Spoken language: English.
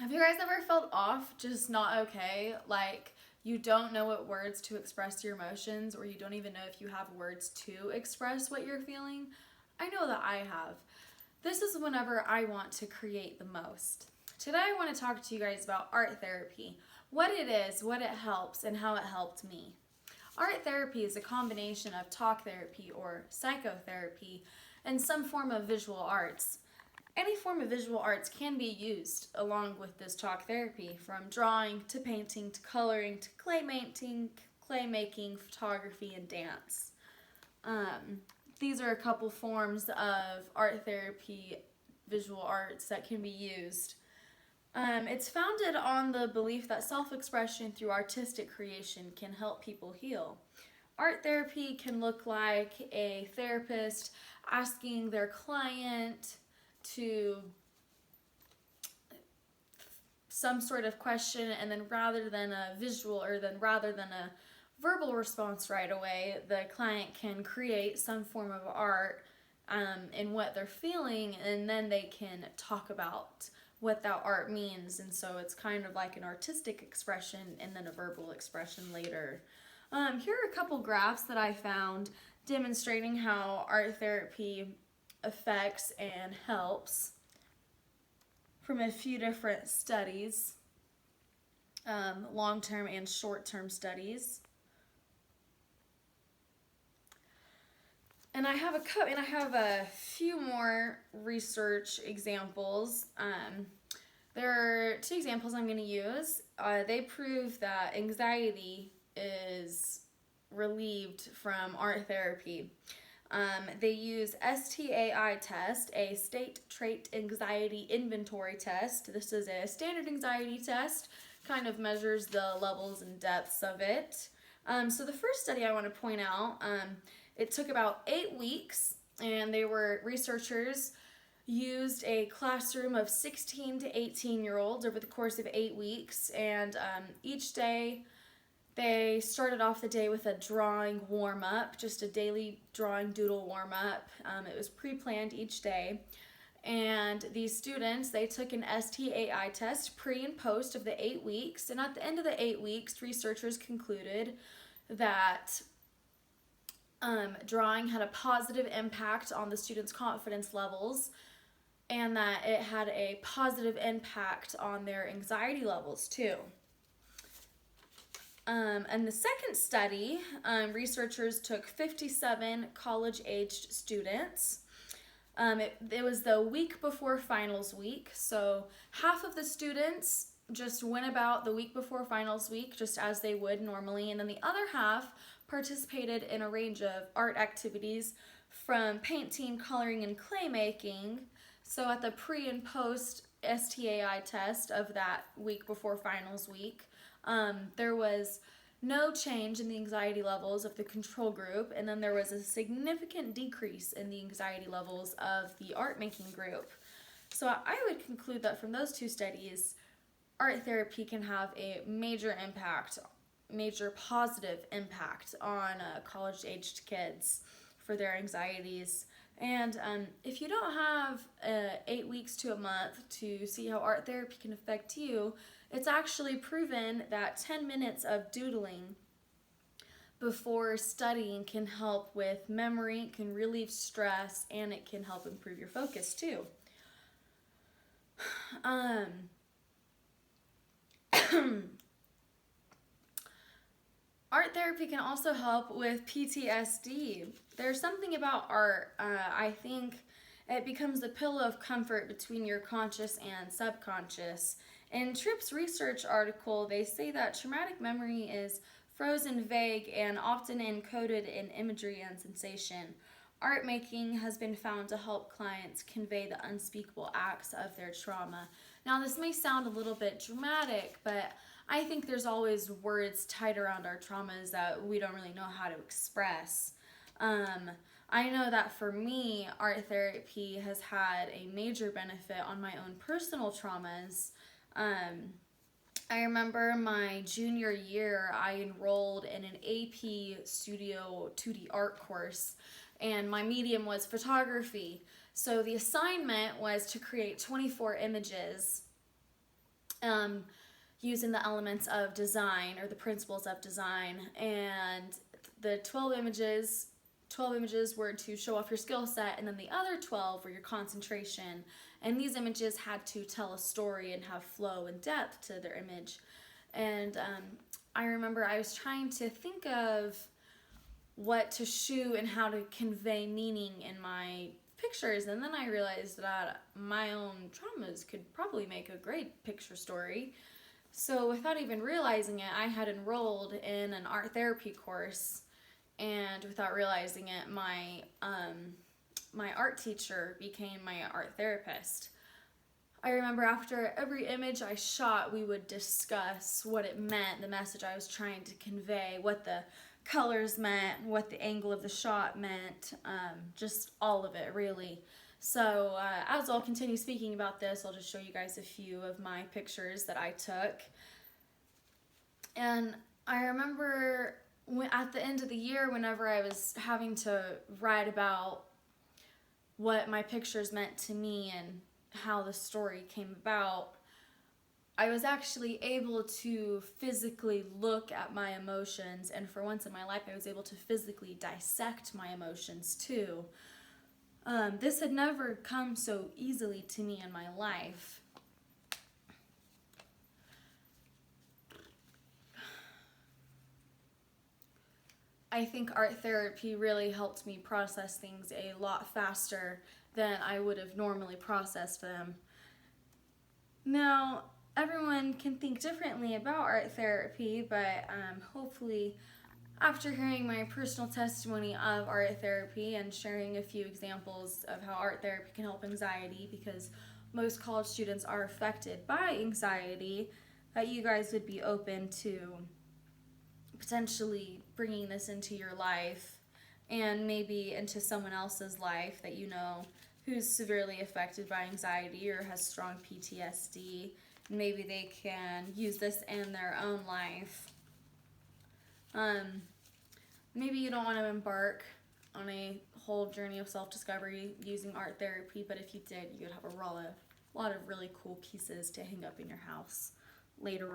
Have you guys ever felt off, just not okay? Like you don't know what words to express your emotions, or you don't even know if you have words to express what you're feeling? I know that I have. This is whenever I want to create the most. Today I want to talk to you guys about art therapy, what it is, what it helps, and how it helped me. Art therapy is a combination of talk therapy or psychotherapy and some form of visual arts. Any form of visual arts can be used along with this talk therapy, from drawing to painting to coloring to clay making, photography, and dance. Um, these are a couple forms of art therapy, visual arts that can be used. It's founded on the belief that self expression through artistic creation can help people heal. Art therapy can look like a therapist asking their client to some sort of question, and then rather than a visual or then rather than a verbal response right away, the client can create some form of art in what they're feeling, and then they can talk about what that art means. And so it's kind of like an artistic expression and then a verbal expression later. Here are a couple graphs that I found demonstrating how art therapy affects and helps from a few different studies, long-term and short-term studies. And I have a few more research examples. There are two examples I'm going to use. They prove that anxiety is relieved from art therapy. They use STAI test, a state trait anxiety inventory test. This is a standard anxiety test, kind of measures the levels and depths of it. So the first study I want to point out, it took about 8 weeks, and researchers used a classroom of 16 to 18-year-olds over the course of 8 weeks, and each day they started off the day with a drawing warm-up, just a daily drawing doodle warm-up. It was pre-planned each day. And these students, they took an STAI test pre and post of the 8 weeks. And at the end of the 8 weeks, researchers concluded that drawing had a positive impact on the students' confidence levels, and that it had a positive impact on their anxiety levels too. And the second study, researchers took 57 college-aged students. It was the week before finals week, so half of the students just went about the week before finals week just as they would normally, and then the other half participated in a range of art activities from painting, coloring, and clay making. So at the pre and post STAI test of that week before finals week, there was no change in the anxiety levels of the control group, and then there was a significant decrease in the anxiety levels of the art making group. So I would conclude that from those two studies, art therapy can have a major positive impact on college-aged kids for their anxieties. And if you don't have 8 weeks to a month to see how art therapy can affect you, it's actually proven that 10 minutes of doodling before studying can help with memory, can relieve stress, and it can help improve your focus too. Art therapy can also help with PTSD. There's something about art, I think it becomes a pillow of comfort between your conscious and subconscious. In Tripp's research article, they say that traumatic memory is frozen, vague, and often encoded in imagery and sensation. Art making has been found to help clients convey the unspeakable acts of their trauma. Now, this may sound a little bit dramatic, but I think there's always words tied around our traumas that we don't really know how to express. I know that for me, art therapy has had a major benefit on my own personal traumas. I remember my junior year, I enrolled in an AP Studio 2D art course, and my medium was photography. So the assignment was to create 24 images um, using the elements of design or the principles of design. And the 12 images were to show off your skill set, and then the other 12 were your concentration. And these images had to tell a story and have flow and depth to their image. And I remember I was trying to think of what to shoot and how to convey meaning in my pictures, and then I realized that my own traumas could probably make a great picture story. So without even realizing it, I had enrolled in an art therapy course, and without realizing it, my art teacher became my art therapist. I remember after every image I shot, we would discuss what it meant, the message I was trying to convey, what the colors meant, what the angle of the shot meant, just all of it, really. So as I'll continue speaking about this, I'll just show you guys a few of my pictures that I took. And I remember at the end of the year, whenever I was having to write about what my pictures meant to me and how the story came about, I was actually able to physically look at my emotions, and for once in my life I was able to physically dissect my emotions too. This had never come so easily to me in my life. I think art therapy really helped me process things a lot faster than I would have normally processed them. Now, everyone can think differently about art therapy, but hopefully after hearing my personal testimony of art therapy and sharing a few examples of how art therapy can help anxiety, because most college students are affected by anxiety, that you guys would be open to potentially bringing this into your life and maybe into someone else's life that you know who's severely affected by anxiety or has strong PTSD. Maybe they can use this in their own life. Maybe you don't want to embark on a whole journey of self-discovery using art therapy, but if you did, you would have a lot of really cool pieces to hang up in your house later on.